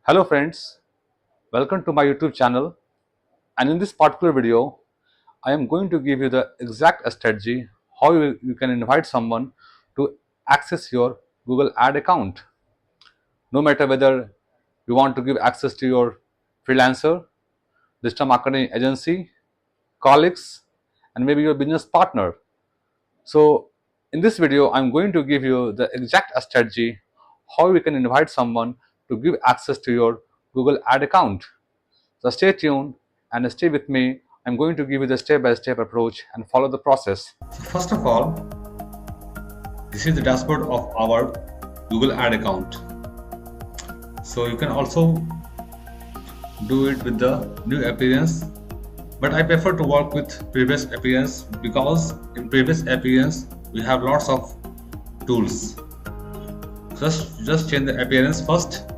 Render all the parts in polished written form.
Hello friends, welcome to my YouTube channel, and in this particular video I am going to give you the exact strategy how you can invite someone to access your Google ad account. No matter whether you want to give access to your freelancer, digital marketing agency, colleagues, and maybe your business partner. So in this video I'm going to give you the exact strategy how you can invite someone to give access to your Google ad account. So stay tuned and stay with me. I'm going to give you the step-by-step approach and follow the process. So first of all, this is the dashboard of our Google ad account. So you can also do it with the new appearance, but I prefer to work with previous appearance because in previous appearance we have lots of tools. Just change the appearance first.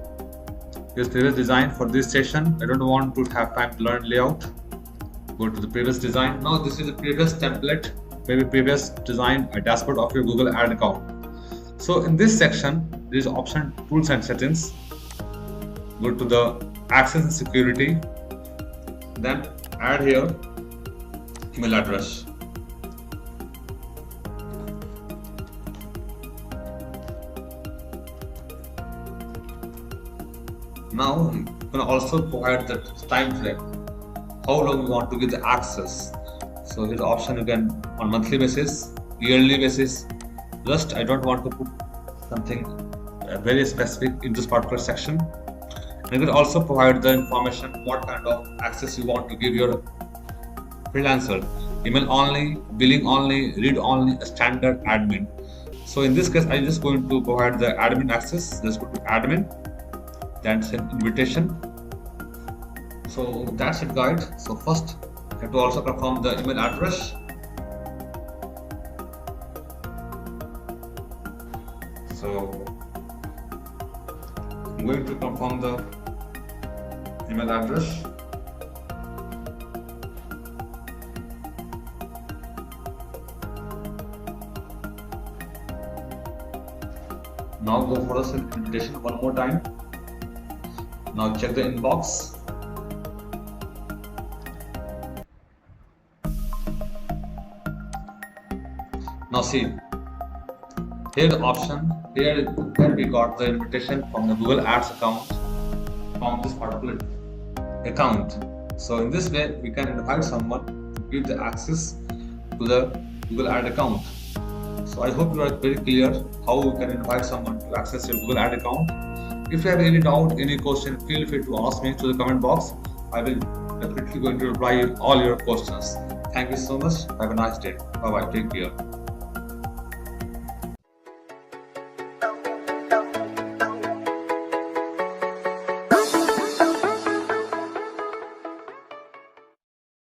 Here's previous design for this session. I don't want to have time to learn layout. Go to the previous design. Now this is the previous template, maybe previous design, a dashboard of your Google ad account. So in this section there is option tools and settings. Go to the access and security, then add here email address. Now you can also provide the time frame, how long you want to give the access. So here's the option, you can on monthly basis, yearly basis. Just I don't want to put something very specific in this particular section. And you can also provide the information what kind of access you want to give your freelancer: email only, billing only, read only, standard, admin. So in this case I'm just going to provide the admin access. Just go to admin, then send invitation. So that's it guys. So first you have to also confirm the email address. So I'm going to confirm the email address. Now go for the invitation one more time. Now check the inbox. Now see, here the option, here we got the invitation from the Google Ads account from this particular account. So in this way we can invite someone to give the access to the Google Ad account. So I hope you are very clear how you can invite someone to access your Google Ad account. If you have any doubt, any question, feel free to ask me to the comment box. I will definitely going to reply all your questions. Thank you so much. Have a nice day. Bye bye. Take care.